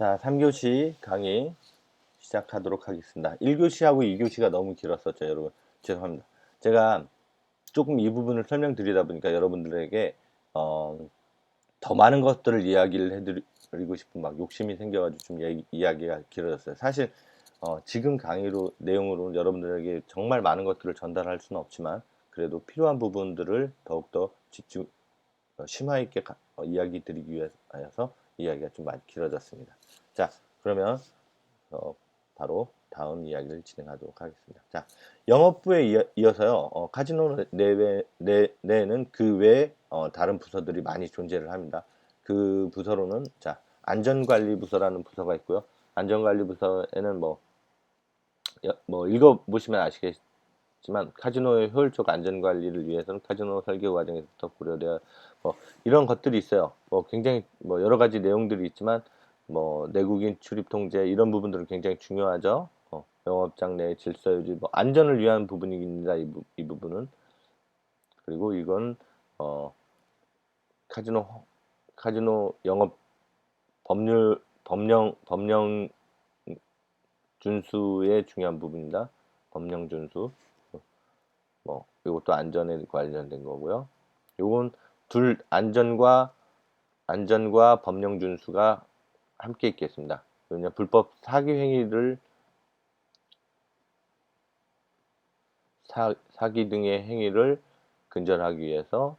자, 3교시 강의 시작하도록 하겠습니다. 1교시하고 2교시가 너무 길었었죠, 여러분. 죄송합니다. 제가 조금 이 부분을 설명드리다 보니까 여러분들에게 더 많은 것들을 이야기를 해드리고 싶은 막 욕심이 생겨가지고 좀 이야기가 길어졌어요. 사실 지금 강의로 내용으로 여러분들에게 정말 많은 것들을 전달할 수는 없지만 그래도 필요한 부분들을 더욱더 집중 심화 있게 이야기 드리기 위해서 이야기가 좀 많이 길어졌습니다. 자, 그러면 바로 다음 이야기를 진행하도록 하겠습니다. 자, 영업부에 이어서요, 카지노 내에는 그 외에 다른 부서들이 많이 존재를 합니다. 그 부서로는 자, 안전관리부서라는 부서가 있고요. 안전관리부서에는 뭐 읽어보시면 아시겠지만 카지노의 효율적 안전관리를 위해서는 카지노 설계 과정에서부터 고려되어 이런 것들이 있어요. 굉장히 여러 가지 내용들이 있지만 내국인 출입 통제 이런 부분들은 굉장히 중요하죠. 영업장 내 질서 유지, 안전을 위한 부분입니다. 이 부분은. 그리고 이건 카지노 영업 법령 준수의 중요한 부분입니다. 법령 준수. 이것도 안전에 관련된 거고요. 요건 안전과 법령 준수가 함께 있겠습니다. 왜냐하면 불법 사기 행위를 사기 등의 행위를 근절하기 위해서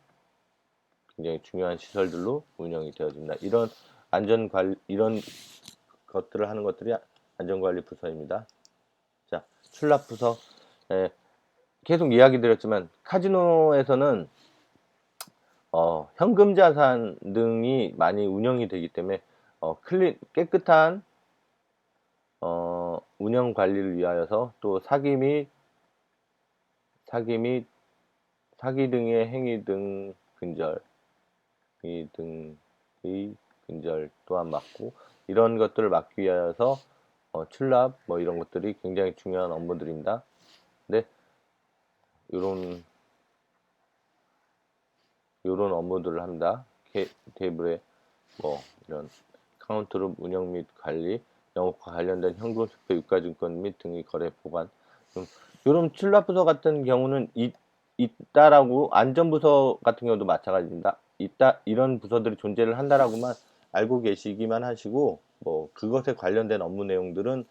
굉장히 중요한 시설들로 운영이 되어집니다. 이런 이런 것들을 하는 것들이 안전관리 부서입니다. 자, 출납 부서. 계속 이야기 드렸지만 카지노에서는 현금 자산 등이 많이 운영이 되기 때문에 깨끗한 운영 관리를 위하여서 또 사기 등의 행위 등 근절 또한 막고 이런 것들을 막기 위하여서 출납 이런 것들이 굉장히 중요한 업무들입니다. 근데 요런 업무들을 합니다. 테이블에 이런 카운트룸 운영 및 관리, 영업과 관련된 현금 수표, 유가증권 및 등의 거래 보관. 이런 출납부서 같은 경우는 있다라고, 안전부서 같은 경우도 마찬가지입니다. 이런 부서들이 존재를 한다라고만 알고 계시기만 하시고, 그것에 관련된 업무 내용들은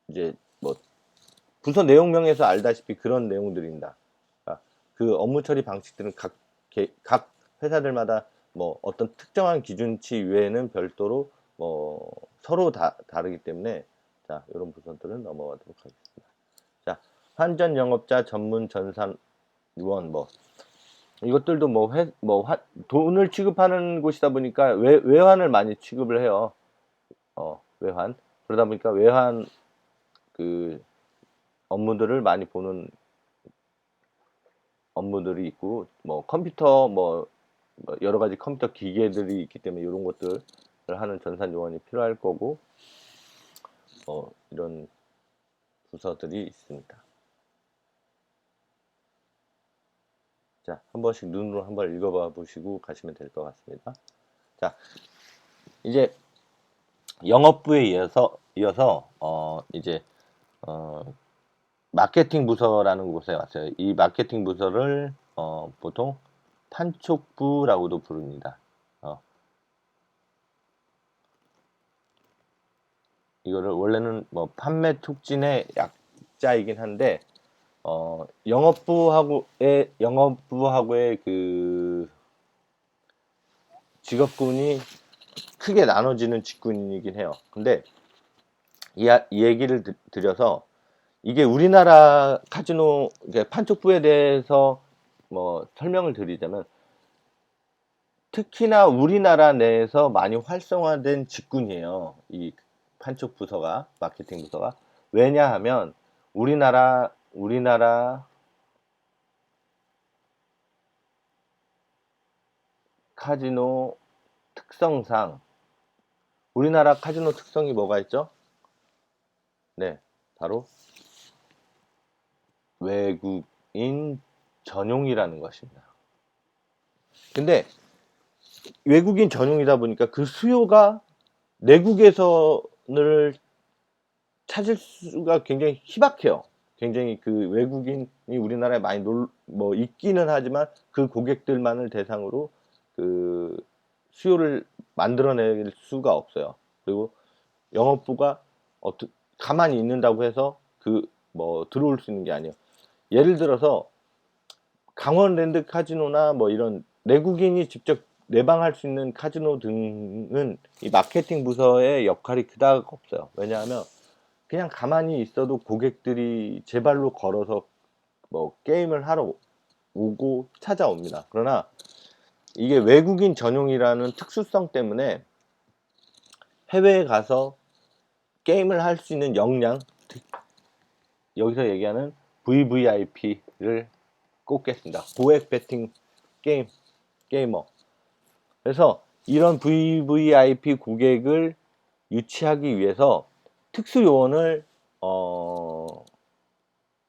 이제 부서 내용명에서 알다시피 그런 내용들입니다. 그 업무 처리 방식들은 각 회사들마다 어떤 특정한 기준치 외에는 별도로 서로 다르기 때문에 자, 이런 부서들은 넘어가도록 하겠습니다. 자, 환전 영업자 전문 전산 요원 이것들도 돈을 취급하는 곳이다 보니까 외환을 많이 취급을 해요. 외환. 그러다 보니까 외환 그 업무들을 많이 보는 업무들이 있고 컴퓨터 여러 가지 컴퓨터 기계들이 있기 때문에 이런 것들을 하는 전산 요원이 필요할 거고 이런 부서들이 있습니다. 자, 한 번씩 눈으로 한번 읽어봐 보시고 가시면 될 것 같습니다. 자, 이제 영업부에 이어서 이제 마케팅 부서라는 곳에 왔어요. 이 마케팅 부서를 보통 판촉부라고도 부릅니다. 이거를 원래는 판매 촉진의 약자이긴 한데 영업부하고의 그 직업군이 크게 나눠지는 직군이긴 해요. 근데 이 얘기를 드려서 이게 우리나라 카지노 판촉부에 대해서 설명을 드리자면 특히나 우리나라 내에서 많이 활성화된 직군이에요. 이 판촉 부서가, 마케팅 부서가. 왜냐하면 우리나라 카지노 특성상 우리나라 카지노 특성이 뭐가 있죠? 네, 바로 외국인 전용이라는 것입니다. 근데 외국인 전용이다 보니까 그 수요가 내국에서를 찾을 수가 굉장히 희박해요. 굉장히 그 외국인이 우리나라에 많이 뭐 있기는 하지만 그 고객들만을 대상으로 그 수요를 만들어낼 수가 없어요. 그리고 영업부가 가만히 있는다고 해서 그 뭐 들어올 수 있는 게 아니에요. 예를 들어서 강원랜드 카지노나 뭐 이런 내국인이 직접 내방할 수 있는 카지노 등은 이 마케팅 부서의 역할이 그닥 없어요. 왜냐하면 그냥 가만히 있어도 고객들이 제 발로 걸어서 뭐 게임을 하러 오고 찾아옵니다. 그러나 이게 외국인 전용이라는 특수성 때문에 해외에 가서 게임을 할 수 있는 역량, 여기서 얘기하는 VVIP를 꼽겠습니다. 고액 배팅 게이머. 그래서 이런 VVIP 고객을 유치하기 위해서 특수 요원을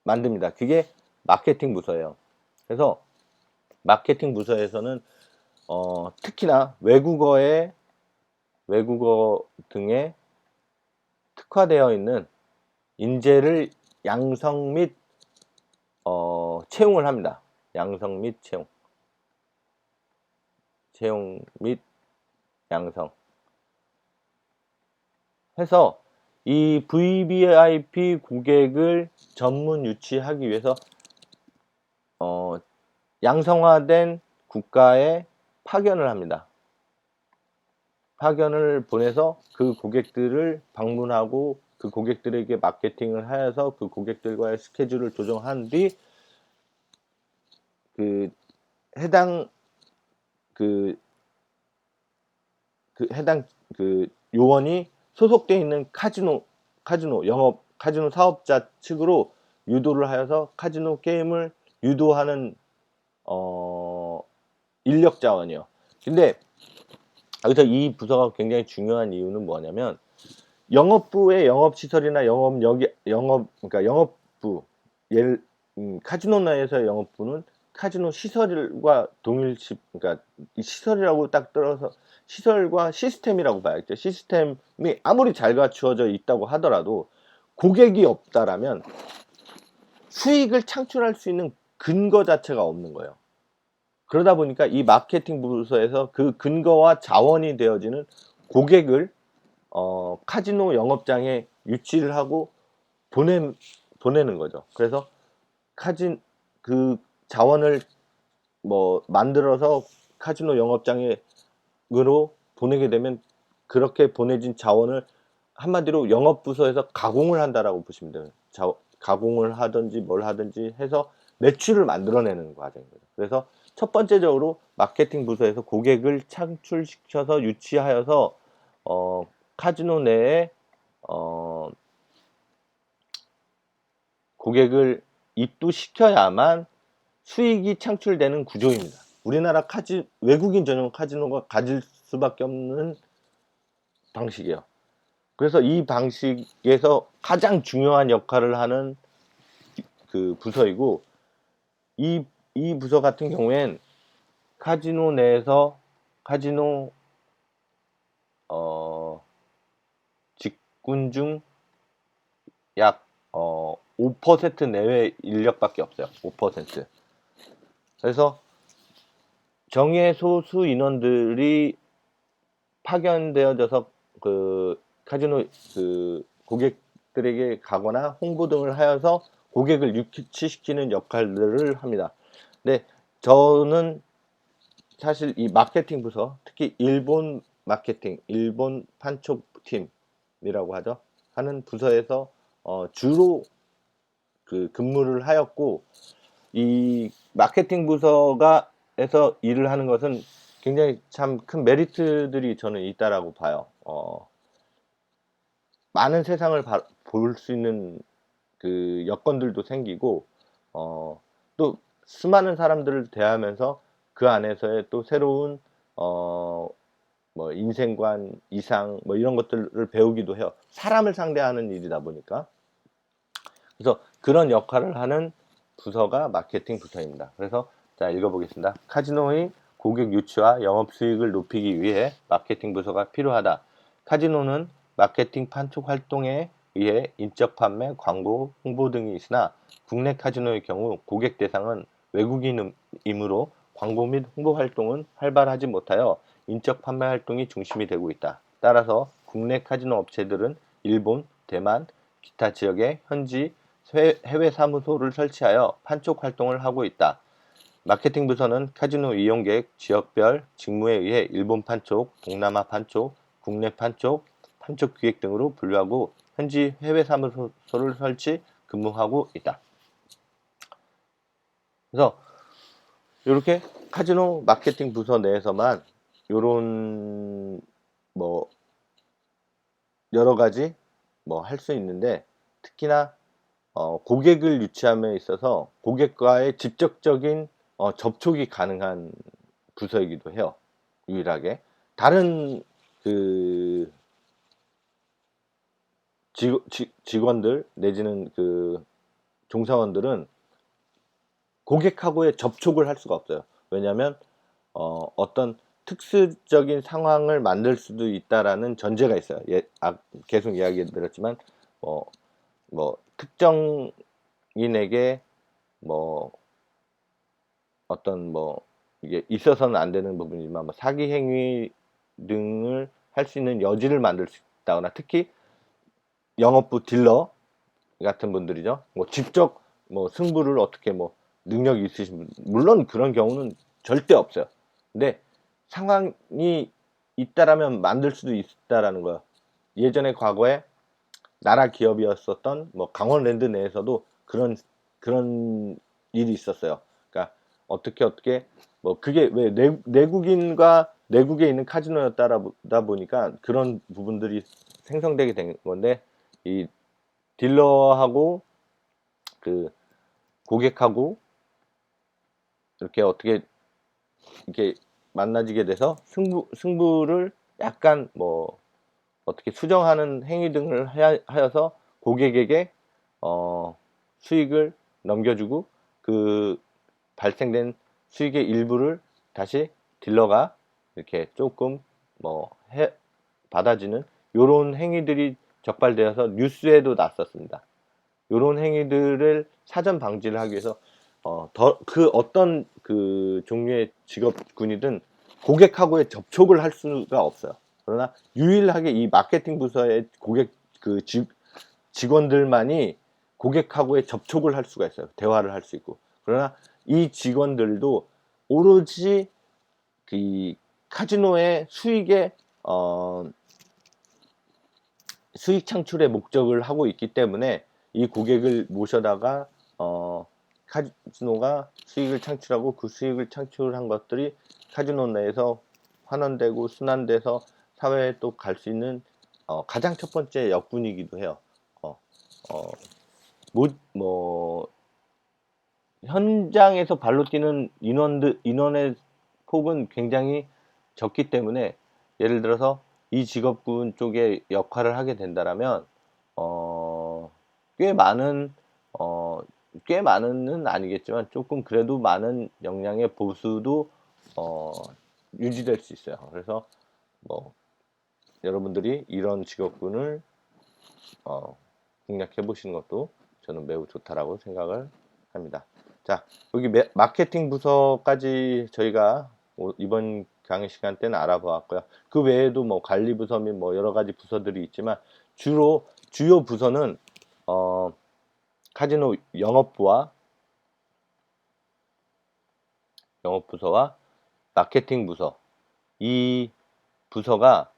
만듭니다. 그게 마케팅 부서예요. 그래서 마케팅 부서에서는 특히나 외국어 등에 특화되어 있는 인재를 양성 및 채용을 합니다. 양성 및 채용 및 양성 해서 이 VVIP 고객을 전문 유치하기 위해서 양성화된 국가에 파견을 합니다. 파견을 보내서 그 고객들을 방문하고 그 고객들에게 마케팅을 하여서 그 고객들과의 스케줄을 조정한 뒤 그 해당 해당 요원이 소속되어 있는 카지노 사업자 측으로 유도를 하여서 카지노 게임을 유도하는 인력 자원이요. 근데 여기서 이 부서가 굉장히 중요한 이유는 뭐냐면 영업부의 영업시설이나 그러니까 영업부 카지노 내에서의 영업부는 카지노 시설과 그러니까 시설이라고 딱 들어서 시설과 시스템이라고 봐야겠죠. 시스템이 아무리 잘 갖추어져 있다고 하더라도 고객이 없다라면 수익을 창출할 수 있는 근거 자체가 없는 거예요. 그러다 보니까 이 마케팅 부서에서 그 근거와 자원이 되어지는 고객을 카지노 영업장에 유치를 하고 보내는 거죠. 그래서 그 자원을 뭐 만들어서 카지노 영업장으로 보내게 되면 그렇게 보내진 자원을 한마디로 영업부서에서 가공을 한다라고 보시면 돼요. 가공을 하든지 뭘 하든지 해서 매출을 만들어내는 과정인 거죠. 그래서 첫 번째적으로 마케팅 부서에서 고객을 창출시켜서 유치하여서 카지노 내에 고객을 입도시켜야만 수익이 창출되는 구조입니다. 우리나라 외국인 전용 카지노가 가질 수밖에 없는 방식이에요. 그래서 이 방식에서 가장 중요한 역할을 하는 그 부서이고 이 부서 같은 경우엔 카지노 내에서 카지노 직군 중 약 5% 내외 인력밖에 없어요. 5%. 그래서 정예 소수 인원들이 파견되어져서 그 카지노 고객들에게 가거나 홍보 등을 하여서 고객을 유치시키는 역할들을 합니다. 근데 저는 사실 이 마케팅 부서, 특히 일본 마케팅, 일본 판촉팀이라고 하는 부서에서 주로 근무를 하였고, 이 마케팅 부서에서 일을 하는 것은 굉장히 참 큰 메리트들이 저는 있다라고 봐요. 많은 세상을 볼 수 있는 그 여건들도 생기고, 또 수많은 사람들을 대하면서 그 안에서의 또 새로운 뭐 인생관, 이상 뭐 이런 것들을 배우기도 해요. 사람을 상대하는 일이다 보니까. 그래서 그런 역할을 하는 부서가 마케팅 부서입니다. 그래서 자 읽어보겠습니다. 카지노의 고객 유치와 영업 수익을 높이기 위해 마케팅 부서가 필요하다. 카지노는 마케팅 판촉 활동에 의해 인적 판매, 광고, 홍보 등이 있으나 국내 카지노의 경우 고객 대상은 외국인이므로 광고 및 홍보 활동은 활발하지 못하여 인적 판매 활동이 중심이 되고 있다. 따라서 국내 카지노 업체들은 일본, 대만, 기타 지역에 현지 해외 사무소를 설치하여 판촉 활동을 하고 있다. 마케팅 부서는 카지노 이용객 지역별 직무에 의해 일본 판촉, 동남아 판촉, 국내 판촉, 판촉 기획 등으로 분류하고 현지 해외 사무소를 설치 근무하고 있다. 그래서 이렇게 카지노 마케팅 부서 내에서만 요런 뭐 여러 가지 뭐 할 수 있는데 특히나 고객을 유치함에 있어서 고객과의 직접적인 접촉이 가능한 부서이기도 해요. 유일하게. 다른 그 직원들 내지는 그 종사원들은 고객하고의 접촉을 할 수가 없어요. 왜냐하면 어떤 특수적인 상황을 만들 수도 있다라는 전제가 있어요. 계속 이야기 드렸지만 뭐 특정인에게 뭐 어떤 뭐 이게 있어서는 안 되는 부분이지만 뭐 사기 행위 등을 할 수 있는 여지를 만들 수 있다거나 특히 영업부 딜러 같은 분들이죠. 뭐 직접 뭐 승부를 어떻게 뭐 능력이 있으신 분 물론 그런 경우는 절대 없어요. 근데 상황이 있다라면 만들 수도 있다라는 거예요. 예전에 과거에 나라 기업이었었던 뭐 강원랜드 내에서도 그런 일이 있었어요. 그러니까 어떻게 뭐 그게 왜 내국인과 내국에 있는 카지노였다 보니까 그런 부분들이 생성되게 된 건데 이 딜러하고 그 고객하고 이렇게 어떻게 이렇게 만나지게 돼서 승부를 약간 뭐 어떻게 수정하는 행위 등을 하여서 고객에게 수익을 넘겨주고 그 발생된 수익의 일부를 다시 딜러가 이렇게 조금 뭐 받아주는 요런 행위들이 적발되어서 뉴스에도 났었습니다. 요런 행위들을 사전 방지를 하기 위해서 그 어떤 그 종류의 직업군이든 고객하고의 접촉을 할 수가 없어요. 그러나 유일하게 이 마케팅 부서의 고객 그 직원들만이 고객하고의 접촉을 할 수가 있어요. 대화를 할 수 있고. 그러나 이 직원들도 오로지 그 카지노의 수익 창출의 목적을 하고 있기 때문에 이 고객을 모셔다가 카지노가 수익을 창출하고 그 수익을 창출한 것들이 카지노 내에서 환원되고 순환돼서 사회에 또 갈 수 있는 가장 첫 번째 역군이기도 해요. 어, 어, 뭐 현장에서 발로 뛰는 인원의 폭은 굉장히 적기 때문에 예를 들어서 이 직업군 쪽에 역할을 하게 된다라면 꽤 많은 꽤 많은은 아니겠지만 조금 그래도 많은 역량의 보수도 유지될 수 있어요. 그래서 뭐 여러분들이 이런 직업군을 공략해 보시는 것도 저는 매우 좋다라고 생각을 합니다. 자, 여기 마케팅 부서까지 저희가 이번 강의 시간 때는 알아보았고요. 그 외에도 뭐 관리 부서 및 뭐 여러 가지 부서들이 있지만 주요 부서는 카지노 영업부서와 마케팅 부서 이 부서가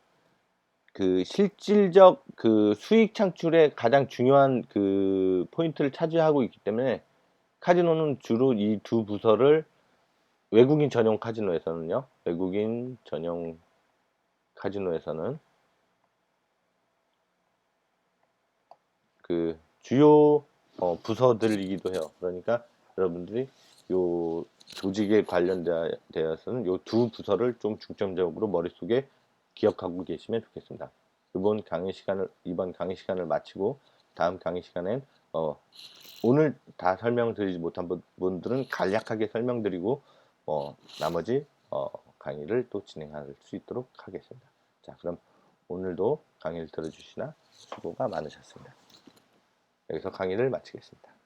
그 실질적 그 수익 창출에 가장 중요한 그 포인트를 차지하고 있기 때문에 카지노는 주로 이 두 부서를 외국인 전용 카지노에서는요. 외국인 전용 카지노에서는 그 주요 부서들이기도 해요. 그러니까 여러분들이 요 조직에 관련되어서는 요 두 부서를 좀 중점적으로 머릿속에 기억하고 계시면 좋겠습니다. 이번 강의 시간을 마치고 다음 강의 시간엔 오늘 다 설명드리지 못한 부분들은 간략하게 설명드리고 나머지 강의를 또 진행할 수 있도록 하겠습니다. 자, 그럼 오늘도 강의를 들어주시나 수고가 많으셨습니다. 여기서 강의를 마치겠습니다.